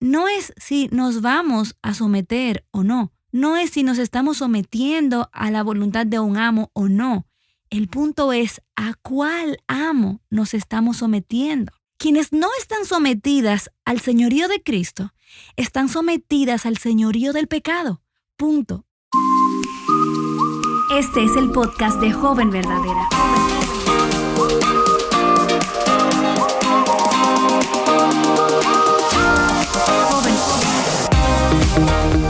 no es si nos vamos a someter o no. No es si nos estamos sometiendo a la voluntad de un amo o no. El punto es a cuál amo nos estamos sometiendo. Quienes no están sometidas al señorío de Cristo, están sometidas al señorío del pecado. Punto. Este es el podcast de Joven Verdadera.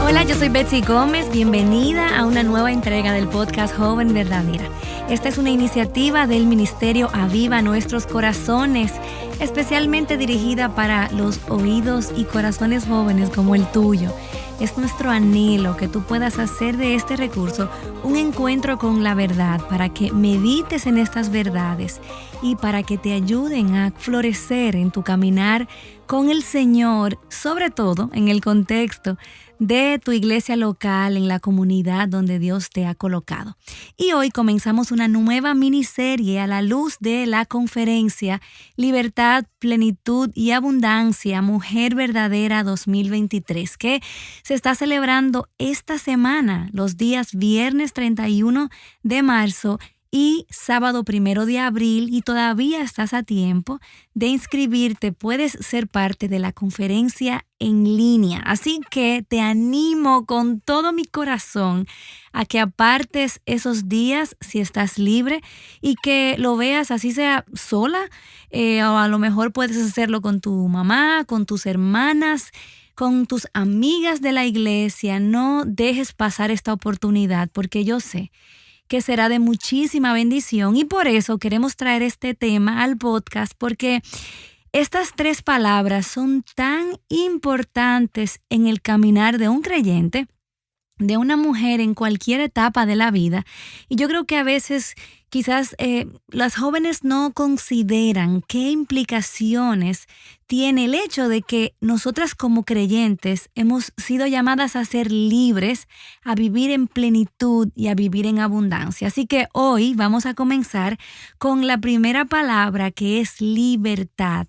Hola, yo soy Betsy Gómez. Bienvenida a una nueva entrega del podcast Joven Verdadera. Esta es una iniciativa del Ministerio Aviva Nuestros Corazones, especialmente dirigida para los oídos y corazones jóvenes como el tuyo. Es nuestro anhelo que tú puedas hacer de este recurso un encuentro con la verdad, para que medites en estas verdades y para que te ayuden a florecer en tu caminar con el Señor, sobre todo en el contexto de tu iglesia local, en la comunidad donde Dios te ha colocado. Y hoy comenzamos una nueva miniserie a la luz de la conferencia Libertad, Plenitud y Abundancia, Mujer Verdadera 2023, que se está celebrando esta semana, los días viernes 31 de marzo y sábado 1 de abril, y todavía estás a tiempo de inscribirte. Puedes ser parte de la conferencia en línea. Así que te animo con todo mi corazón a que apartes esos días si estás libre y que lo veas, así sea sola, o a lo mejor puedes hacerlo con tu mamá, con tus hermanas, con tus amigas de la iglesia. No dejes pasar esta oportunidad, porque yo sé que será de muchísima bendición, y por eso queremos traer este tema al podcast, porque estas 3 palabras son tan importantes en el caminar de un creyente, de una mujer en cualquier etapa de la vida. Y yo creo que a veces quizás las jóvenes no consideran qué implicaciones tiene el hecho de que nosotras como creyentes hemos sido llamadas a ser libres, a vivir en plenitud y a vivir en abundancia. Así que hoy vamos a comenzar con la primera palabra, que es libertad.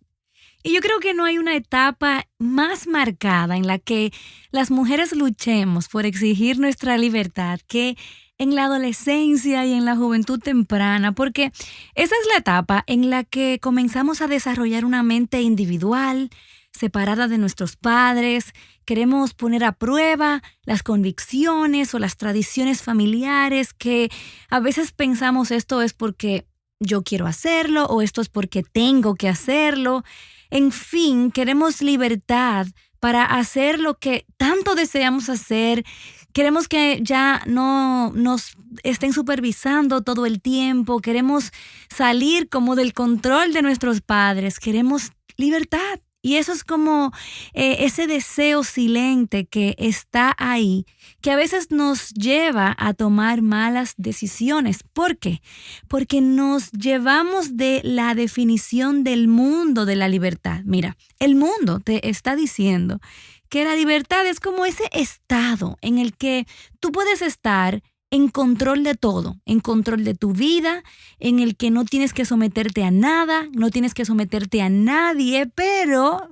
Y yo creo que no hay una etapa más marcada en la que las mujeres luchemos por exigir nuestra libertad que en la adolescencia y en la juventud temprana, porque esa es la etapa en la que comenzamos a desarrollar una mente individual, separada de nuestros padres. Queremos poner a prueba las convicciones o las tradiciones familiares, que a veces pensamos esto es porque yo quiero hacerlo o esto es porque tengo que hacerlo. En fin, queremos libertad para hacer lo que tanto deseamos hacer. Queremos que ya no nos estén supervisando todo el tiempo. Queremos salir como del control de nuestros padres. Queremos libertad. Y eso es como ese deseo silente que está ahí, que a veces nos lleva a tomar malas decisiones. ¿Por qué? Porque nos llevamos de la definición del mundo de la libertad. Mira, el mundo te está diciendo que la libertad es como ese estado en el que tú puedes estar en control de todo, en control de tu vida, en el que no tienes que someterte a nada, no tienes que someterte a nadie, pero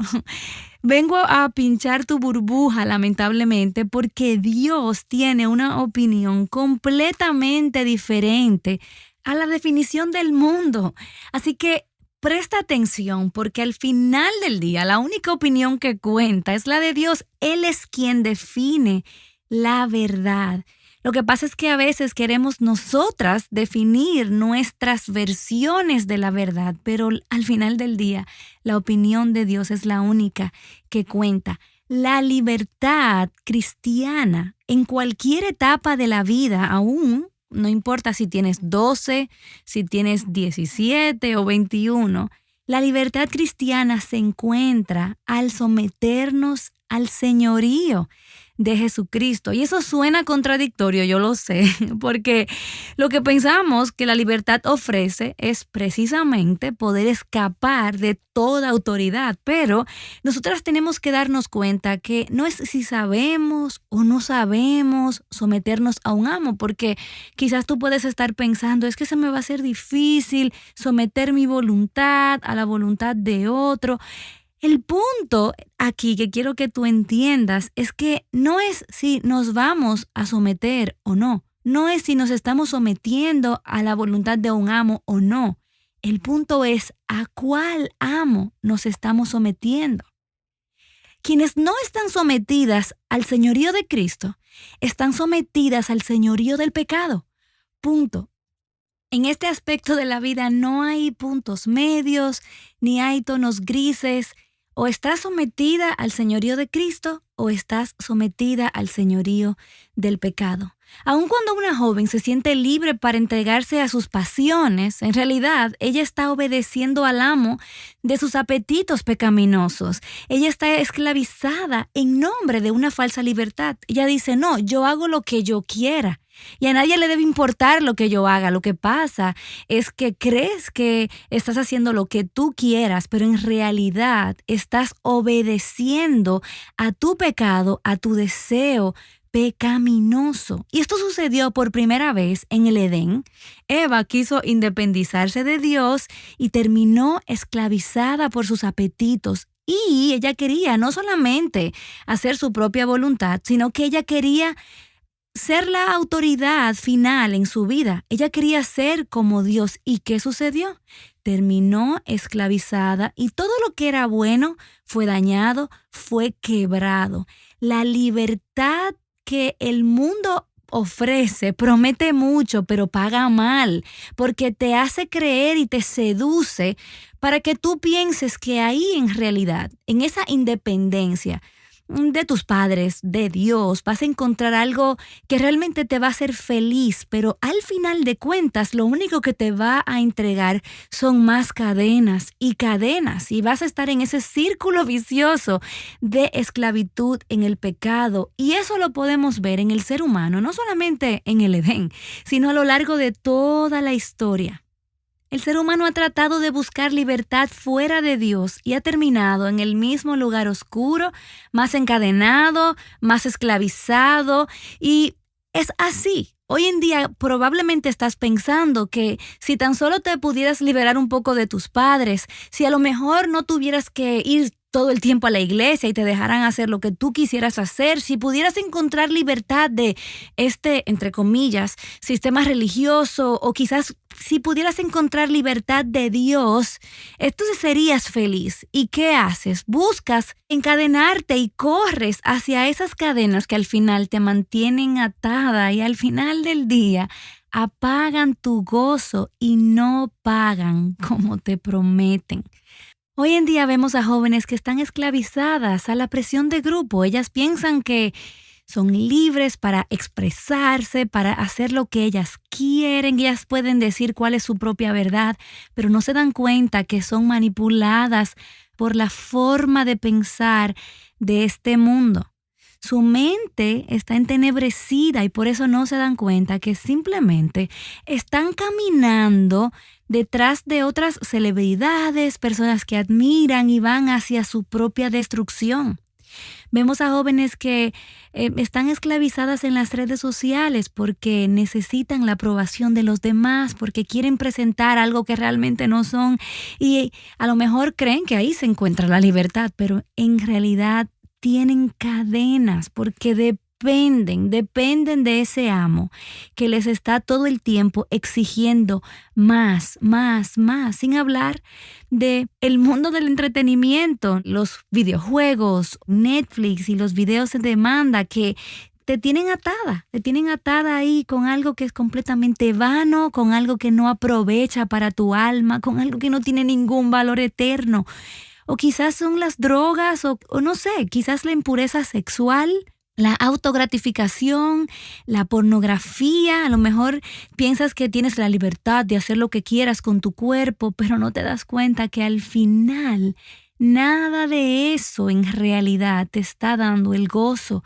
vengo a pinchar tu burbuja, lamentablemente, porque Dios tiene una opinión completamente diferente a la definición del mundo. Así que presta atención, porque al final del día la única opinión que cuenta es la de Dios. Él es quien define la verdad. Lo que pasa es que a veces queremos nosotras definir nuestras versiones de la verdad, pero al final del día la opinión de Dios es la única que cuenta. La libertad cristiana en cualquier etapa de la vida, aún no importa si tienes 12, si tienes 17 o 21, la libertad cristiana se encuentra al someternos al señorío de Jesucristo. Y eso suena contradictorio, yo lo sé, porque lo que pensamos que la libertad ofrece es precisamente poder escapar de toda autoridad, pero nosotras tenemos que darnos cuenta que no es si sabemos o no sabemos someternos a un amo, porque quizás tú puedes estar pensando, es que se me va a hacer difícil someter mi voluntad a la voluntad de otro. El punto aquí que quiero que tú entiendas es que no es si nos vamos a someter o no. No es si nos estamos sometiendo a la voluntad de un amo o no. El punto es a cuál amo nos estamos sometiendo. Quienes no están sometidas al señorío de Cristo, están sometidas al señorío del pecado. Punto. En este aspecto de la vida no hay puntos medios, ni hay tonos grises. O estás sometida al señorío de Cristo o estás sometida al señorío del pecado. Aun cuando una joven se siente libre para entregarse a sus pasiones, en realidad ella está obedeciendo al amo de sus apetitos pecaminosos. Ella está esclavizada en nombre de una falsa libertad. Ella dice, no, yo hago lo que yo quiera. Y a nadie le debe importar lo que yo haga. Lo que pasa es que crees que estás haciendo lo que tú quieras, pero en realidad estás obedeciendo a tu pecado, a tu deseo pecaminoso. Y esto sucedió por primera vez en el Edén. Eva quiso independizarse de Dios y terminó esclavizada por sus apetitos. Y ella quería no solamente hacer su propia voluntad, sino que ella quería ser la autoridad final en su vida. Ella quería ser como Dios. ¿Y qué sucedió? Terminó esclavizada y todo lo que era bueno fue dañado, fue quebrado. La libertad que el mundo ofrece promete mucho, pero paga mal, porque te hace creer y te seduce para que tú pienses que ahí en realidad, en esa independencia de tus padres, de Dios, vas a encontrar algo que realmente te va a hacer feliz, pero al final de cuentas lo único que te va a entregar son más cadenas y vas a estar en ese círculo vicioso de esclavitud en el pecado. Y eso lo podemos ver en el ser humano, no solamente en el Edén, sino a lo largo de toda la historia. El ser humano ha tratado de buscar libertad fuera de Dios y ha terminado en el mismo lugar oscuro, más encadenado, más esclavizado, y es así. Hoy en día probablemente estás pensando que si tan solo te pudieras liberar un poco de tus padres, si a lo mejor no tuvieras que ir todo el tiempo a la iglesia y te dejaran hacer lo que tú quisieras hacer, si pudieras encontrar libertad de este, entre comillas, sistema religioso, o quizás si pudieras encontrar libertad de Dios, entonces serías feliz. ¿Y qué haces? Buscas encadenarte y corres hacia esas cadenas que al final te mantienen atada y al final del día apagan tu gozo y no pagan como te prometen. Hoy en día vemos a jóvenes que están esclavizadas a la presión de grupo. Ellas piensan que son libres para expresarse, para hacer lo que ellas quieren. Ellas pueden decir cuál es su propia verdad, pero no se dan cuenta que son manipuladas por la forma de pensar de este mundo. Su mente está entenebrecida y por eso no se dan cuenta que simplemente están caminando detrás de otras celebridades, personas que admiran y van hacia su propia destrucción. Vemos a jóvenes que están esclavizadas en las redes sociales porque necesitan la aprobación de los demás, porque quieren presentar algo que realmente no son y a lo mejor creen que ahí se encuentra la libertad, pero en realidad tienen cadenas porque dependen de ese amo que les está todo el tiempo exigiendo más, sin hablar de el mundo del entretenimiento, los videojuegos, Netflix y los videos de demanda que te tienen atada ahí con algo que es completamente vano, con algo que no aprovecha para tu alma, con algo que no tiene ningún valor eterno. O quizás son las drogas o no sé, quizás la impureza sexual, la autogratificación, la pornografía. A lo mejor piensas que tienes la libertad de hacer lo que quieras con tu cuerpo, pero no te das cuenta que al final nada de eso en realidad te está dando el gozo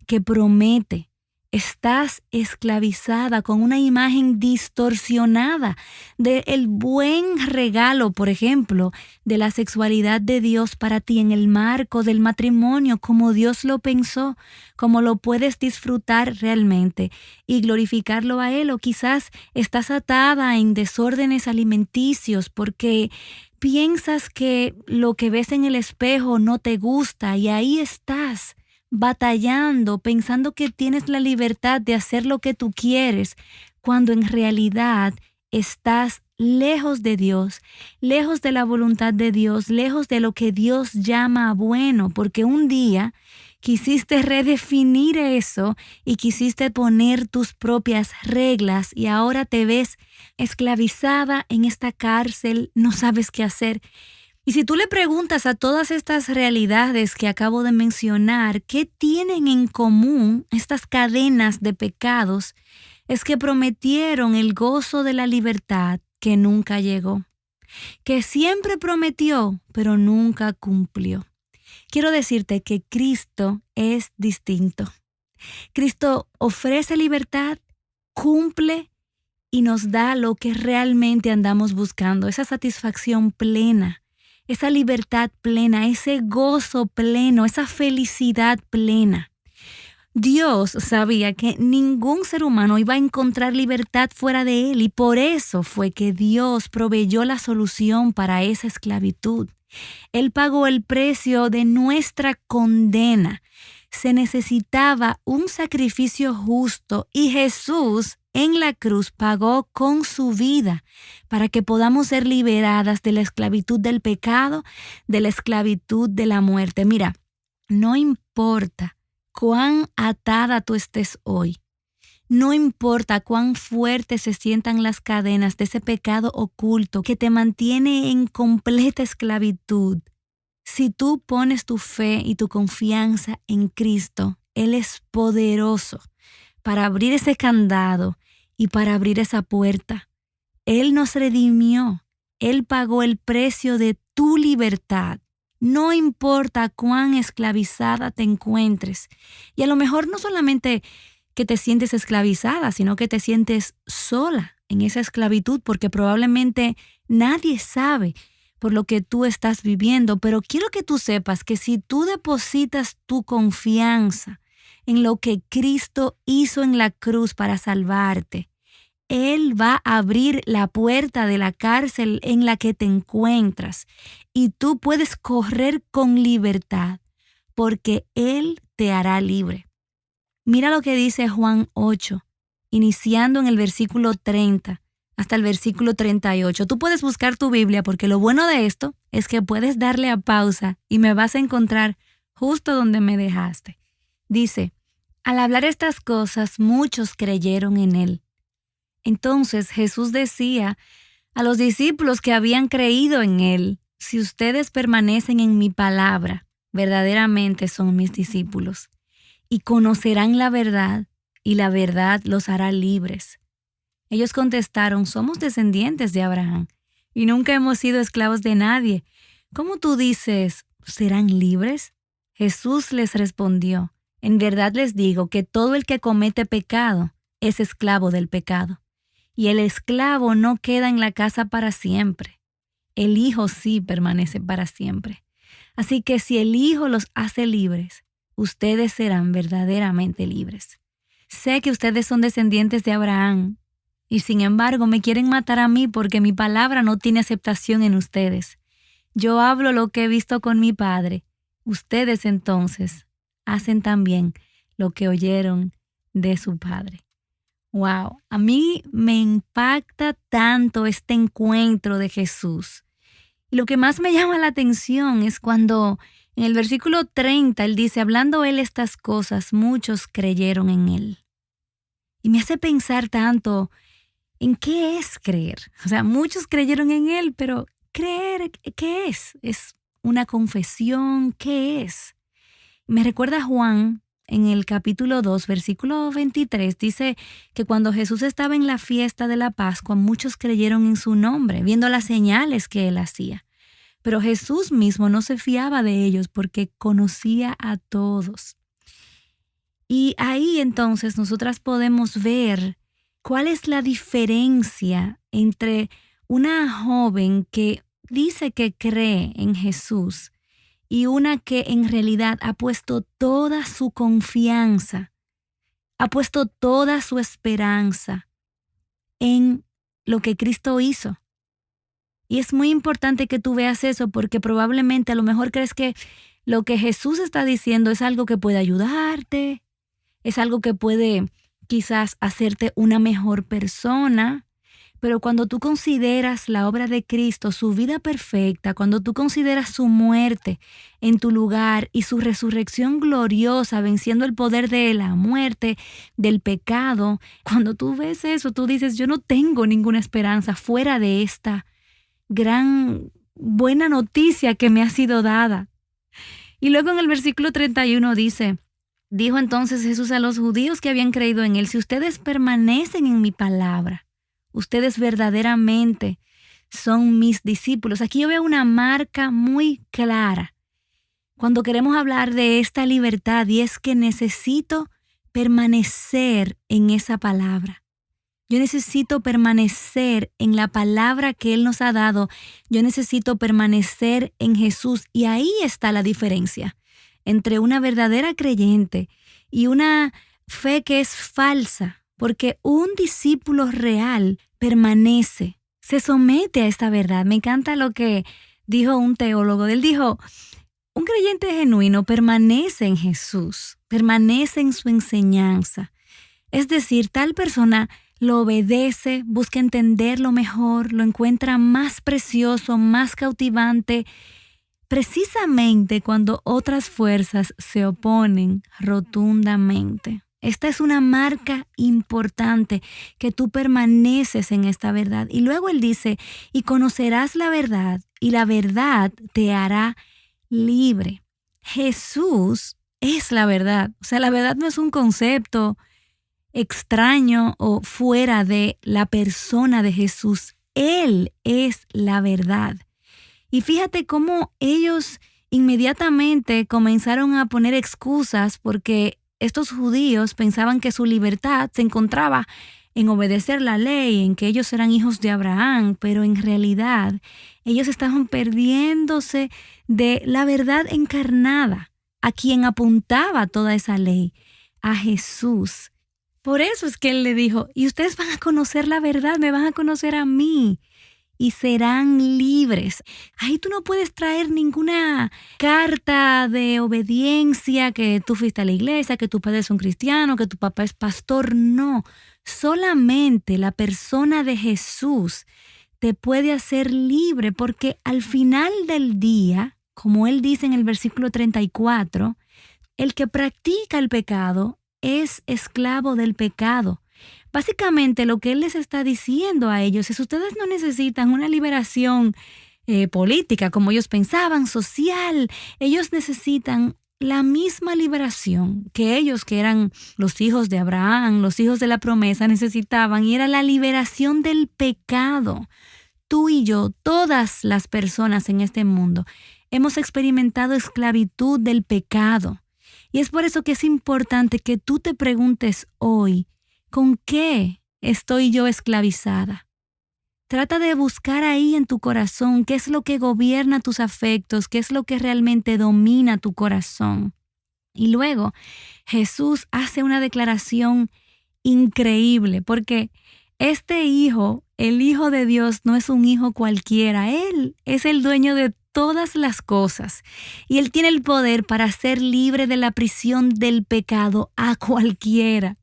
que promete. Estás esclavizada con una imagen distorsionada del buen regalo, por ejemplo, de la sexualidad de Dios para ti en el marco del matrimonio, como Dios lo pensó, como lo puedes disfrutar realmente y glorificarlo a Él. O quizás estás atada en desórdenes alimenticios porque Piensas que lo que ves en el espejo no te gusta y ahí estás batallando, pensando que tienes la libertad de hacer lo que tú quieres, cuando en realidad estás lejos de Dios, lejos de la voluntad de Dios, lejos de lo que Dios llama bueno, porque un día quisiste redefinir eso y quisiste poner tus propias reglas y ahora te ves esclavizada en esta cárcel, no sabes qué hacer. Y si tú le preguntas a todas estas realidades que acabo de mencionar, ¿qué tienen en común estas cadenas de pecados? Es que prometieron el gozo de la libertad que nunca llegó, que siempre prometió, pero nunca cumplió. Quiero decirte que Cristo es distinto. Cristo ofrece libertad, cumple y nos da lo que realmente andamos buscando, esa satisfacción plena, esa libertad plena, ese gozo pleno, esa felicidad plena. Dios sabía que ningún ser humano iba a encontrar libertad fuera de Él y por eso fue que Dios proveyó la solución para esa esclavitud. Él pagó el precio de nuestra condena. Se necesitaba un sacrificio justo y Jesús en la cruz pagó con su vida para que podamos ser liberadas de la esclavitud del pecado, de la esclavitud de la muerte. Mira, no importa cuán atada tú estés hoy. No importa cuán fuertes se sientan las cadenas de ese pecado oculto que te mantiene en completa esclavitud. Si tú pones tu fe y tu confianza en Cristo, Él es poderoso para abrir ese candado y para abrir esa puerta. Él nos redimió. Él pagó el precio de tu libertad. No importa cuán esclavizada te encuentres. Y a lo mejor no solamente que te sientes esclavizada, sino que te sientes sola en esa esclavitud porque probablemente nadie sabe por lo que tú estás viviendo. Pero quiero que tú sepas que si tú depositas tu confianza en lo que Cristo hizo en la cruz para salvarte, Él va a abrir la puerta de la cárcel en la que te encuentras y tú puedes correr con libertad porque Él te hará libre. Mira lo que dice Juan 8, iniciando en el versículo 30 hasta el versículo 38. Tú puedes buscar tu Biblia porque lo bueno de esto es que puedes darle a pausa y me vas a encontrar justo donde me dejaste. Dice, al hablar estas cosas, muchos creyeron en Él. Entonces Jesús decía a los discípulos que habían creído en Él, si ustedes permanecen en mi palabra, verdaderamente son mis discípulos. Y conocerán la verdad, y la verdad los hará libres. Ellos contestaron, somos descendientes de Abraham, y nunca hemos sido esclavos de nadie. ¿Cómo tú dices, serán libres? Jesús les respondió, en verdad les digo que todo el que comete pecado es esclavo del pecado. Y el esclavo no queda en la casa para siempre. El Hijo sí permanece para siempre. Así que si el Hijo los hace libres, ustedes serán verdaderamente libres. Sé que ustedes son descendientes de Abraham y sin embargo me quieren matar a mí porque mi palabra no tiene aceptación en ustedes. Yo hablo lo que he visto con mi Padre. Ustedes entonces hacen también lo que oyeron de su Padre. Wow, a mí me impacta tanto este encuentro de Jesús. Y lo que más me llama la atención es cuando en el versículo 30 Él dice, hablando Él estas cosas, muchos creyeron en Él. Y me hace pensar tanto en qué es creer. O sea, muchos creyeron en Él, pero creer, ¿qué es? ¿Es una confesión? ¿Qué es? Me recuerda a Juan en el capítulo 2, versículo 23, dice que cuando Jesús estaba en la fiesta de la Pascua, muchos creyeron en su nombre, viendo las señales que Él hacía. Pero Jesús mismo no se fiaba de ellos porque conocía a todos. Y ahí entonces nosotras podemos ver cuál es la diferencia entre una joven que dice que cree en Jesús y una que en realidad ha puesto toda su confianza, ha puesto toda su esperanza en lo que Cristo hizo. Y es muy importante que tú veas eso porque probablemente a lo mejor crees que lo que Jesús está diciendo es algo que puede ayudarte, es algo que puede quizás hacerte una mejor persona. Pero cuando tú consideras la obra de Cristo, su vida perfecta, cuando tú consideras su muerte en tu lugar y su resurrección gloriosa, venciendo el poder de la muerte, del pecado, cuando tú ves eso, tú dices, yo no tengo ninguna esperanza fuera de esta gran buena noticia que me ha sido dada. Y luego en el versículo 31 dijo entonces Jesús a los judíos que habían creído en él, si ustedes permanecen en mi palabra, ustedes verdaderamente son mis discípulos. Aquí yo veo una marca muy clara cuando queremos hablar de esta libertad, y es que necesito permanecer en esa palabra. Yo necesito permanecer en la palabra que Él nos ha dado. Yo necesito permanecer en Jesús. Y ahí está la diferencia entre una verdadera creyente y una fe que es falsa. Porque un discípulo real permanece, se somete a esta verdad. Me encanta lo que dijo un teólogo. Él dijo, un creyente genuino permanece en Jesús, permanece en su enseñanza. Es decir, tal persona lo obedece, busca entenderlo mejor, lo encuentra más precioso, más cautivante, precisamente cuando otras fuerzas se oponen rotundamente. Esta es una marca importante, que tú permaneces en esta verdad. Y luego él dice, y conocerás la verdad, y la verdad te hará libre. Jesús es la verdad. O sea, la verdad no es un concepto extraño o fuera de la persona de Jesús. Él es la verdad. Y fíjate cómo ellos inmediatamente comenzaron a poner excusas porque estos judíos pensaban que su libertad se encontraba en obedecer la ley, en que ellos eran hijos de Abraham, pero en realidad ellos estaban perdiéndose de la verdad encarnada, a quien apuntaba toda esa ley, a Jesús. Por eso es que él le dijo, y ustedes van a conocer la verdad, me van a conocer a mí y serán libres. Ahí tú no puedes traer ninguna carta de obediencia, que tú fuiste a la iglesia, que tu padre es un cristiano, que tu papá es pastor. No, solamente la persona de Jesús te puede hacer libre, porque al final del día, como él dice en el versículo 34, el que practica el pecado es esclavo del pecado. Básicamente lo que él les está diciendo a ellos es, ustedes no necesitan una liberación política como ellos pensaban, social. Ellos necesitan la misma liberación que ellos, que eran los hijos de Abraham, los hijos de la promesa, necesitaban, y era la liberación del pecado. Tú y yo, todas las personas en este mundo, hemos experimentado esclavitud del pecado. Y es por eso que es importante que tú te preguntes hoy, ¿con qué estoy yo esclavizada? Trata de buscar ahí en tu corazón qué es lo que gobierna tus afectos, qué es lo que realmente domina tu corazón. Y luego Jesús hace una declaración increíble, porque este hijo, el Hijo de Dios, no es un hijo cualquiera. Él es el dueño de todas las cosas y Él tiene el poder para ser libre de la prisión del pecado a cualquiera.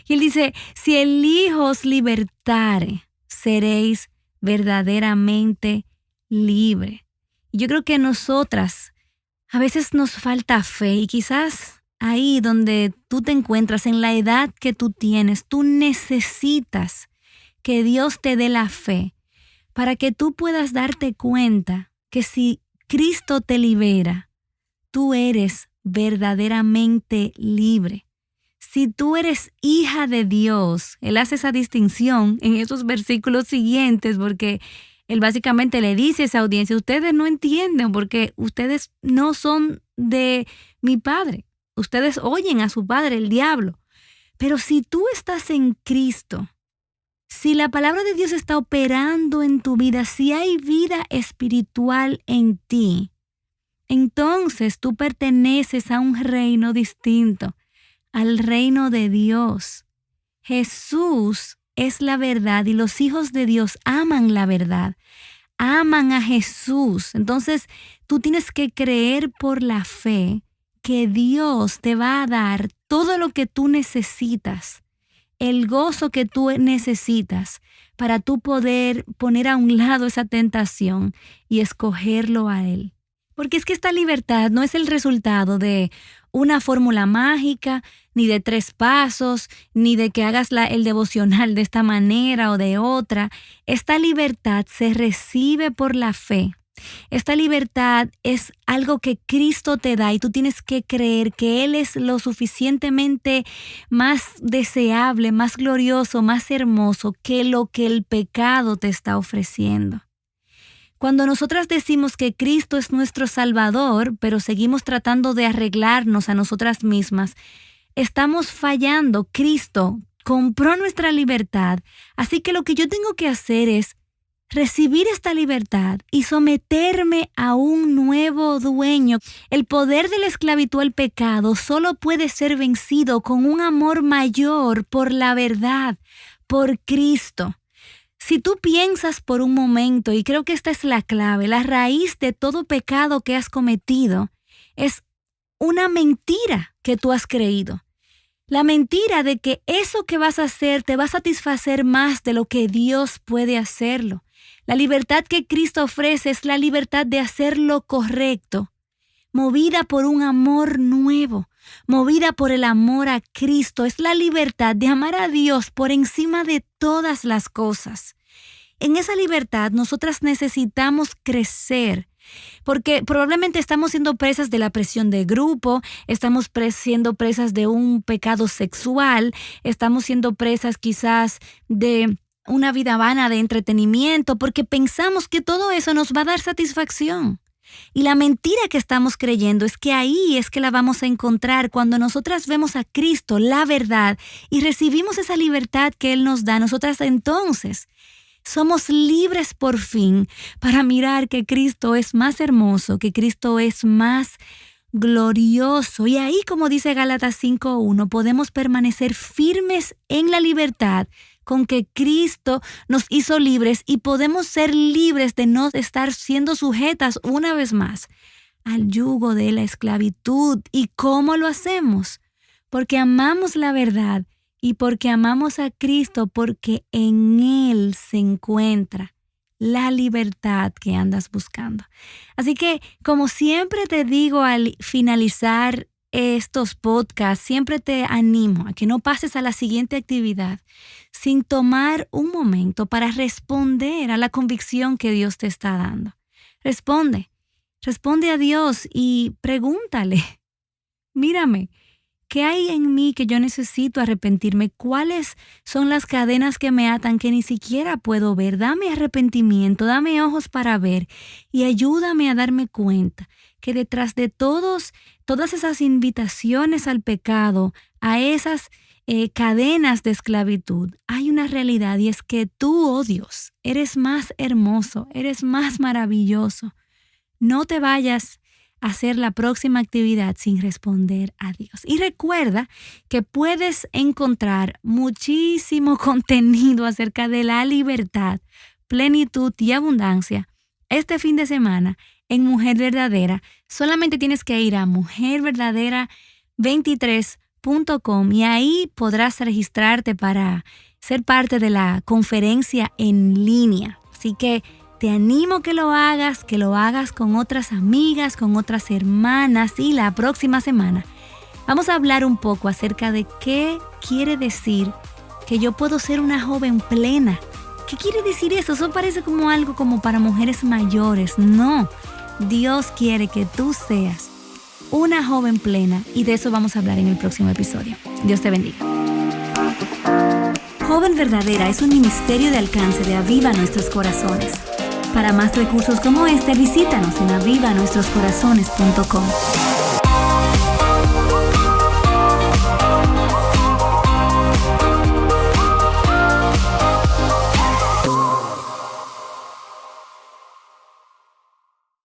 Y Él dice, si el Hijo os libertare, seréis verdaderamente libre. Y yo creo que nosotras a veces nos falta fe, y quizás ahí donde tú te encuentras, en la edad que tú tienes, tú necesitas que Dios te dé la fe para que tú puedas darte cuenta que si Cristo te libera, tú eres verdaderamente libre. Si tú eres hija de Dios, Él hace esa distinción en esos versículos siguientes, porque Él básicamente le dice a esa audiencia, ustedes no entienden porque ustedes no son de mi Padre. Ustedes oyen a su padre, el diablo. Pero si tú estás en Cristo, si la palabra de Dios está operando en tu vida, si hay vida espiritual en ti, entonces tú perteneces a un reino distinto, al reino de Dios. Jesús es la verdad y los hijos de Dios aman la verdad. aman a Jesús. Entonces, tú tienes que creer por la fe que Dios te va a dar todo lo que tú necesitas, el gozo que tú necesitas para tú poder poner a un lado esa tentación y escogerlo a Él. Porque es que esta libertad no es el resultado de una fórmula mágica, ni de 3 pasos, ni de que hagas el devocional de esta manera o de otra. Esta libertad se recibe por la fe. Esta libertad es algo que Cristo te da y tú tienes que creer que Él es lo suficientemente más deseable, más glorioso, más hermoso que lo que el pecado te está ofreciendo. Cuando nosotras decimos que Cristo es nuestro Salvador, pero seguimos tratando de arreglarnos a nosotras mismas, estamos fallando. Cristo compró nuestra libertad, así que lo que yo tengo que hacer es recibir esta libertad y someterme a un nuevo dueño. El poder de la esclavitud al pecado solo puede ser vencido con un amor mayor por la verdad, por Cristo. Si tú piensas por un momento, y creo que esta es la clave, la raíz de todo pecado que has cometido es una mentira que tú has creído. La mentira de que eso que vas a hacer te va a satisfacer más de lo que Dios puede hacerlo. La libertad que Cristo ofrece es la libertad de hacer lo correcto, movida por un amor nuevo, movida por el amor a Cristo. Es la libertad de amar a Dios por encima de todas las cosas. En esa libertad nosotras necesitamos crecer, porque probablemente estamos siendo presas de la presión de grupo, estamos siendo presas de un pecado sexual, estamos siendo presas quizás de una vida vana de entretenimiento, porque pensamos que todo eso nos va a dar satisfacción. Y la mentira que estamos creyendo es que ahí es que la vamos a encontrar cuando nosotras vemos a Cristo, la verdad, y recibimos esa libertad que Él nos da. Nosotras entonces somos libres por fin para mirar que Cristo es más hermoso, que Cristo es más glorioso. Y ahí, como dice Gálatas 5:1, podemos permanecer firmes en la libertad con que Cristo nos hizo libres, y podemos ser libres de no estar siendo sujetas una vez más al yugo de la esclavitud. ¿Y cómo lo hacemos? Porque amamos la verdad y porque amamos a Cristo, porque en Él se encuentra la libertad que andas buscando. Así que, como siempre te digo al finalizar estos podcasts, siempre te animo a que no pases a la siguiente actividad sin tomar un momento para responder a la convicción que Dios te está dando. Responde a Dios y pregúntale: mírame, ¿qué hay en mí que yo necesito arrepentirme? ¿Cuáles son las cadenas que me atan que ni siquiera puedo ver? Dame arrepentimiento, dame ojos para ver y ayúdame a darme cuenta que detrás de todas esas invitaciones al pecado, a esas cadenas de esclavitud, hay una realidad, y es que tú, oh Dios, eres más hermoso, eres más maravilloso. No te vayas a hacer la próxima actividad sin responder a Dios. Y recuerda que puedes encontrar muchísimo contenido acerca de la libertad, plenitud y abundancia este fin de semana en Mujer Verdadera. Solamente tienes que ir a mujerverdadera23.com y ahí podrás registrarte para ser parte de la conferencia en línea. Así que te animo que lo hagas con otras amigas, con otras hermanas, y la próxima semana vamos a hablar un poco acerca de qué quiere decir que yo puedo ser una joven plena. ¿Qué quiere decir eso? Eso parece como algo como para mujeres mayores. No, Dios quiere que tú seas una joven plena, y de eso vamos a hablar en el próximo episodio. Dios te bendiga. Joven Verdadera es un ministerio de alcance de Aviva Nuestros Corazones. Para más recursos como este, visítanos en avivanuestroscorazones.com.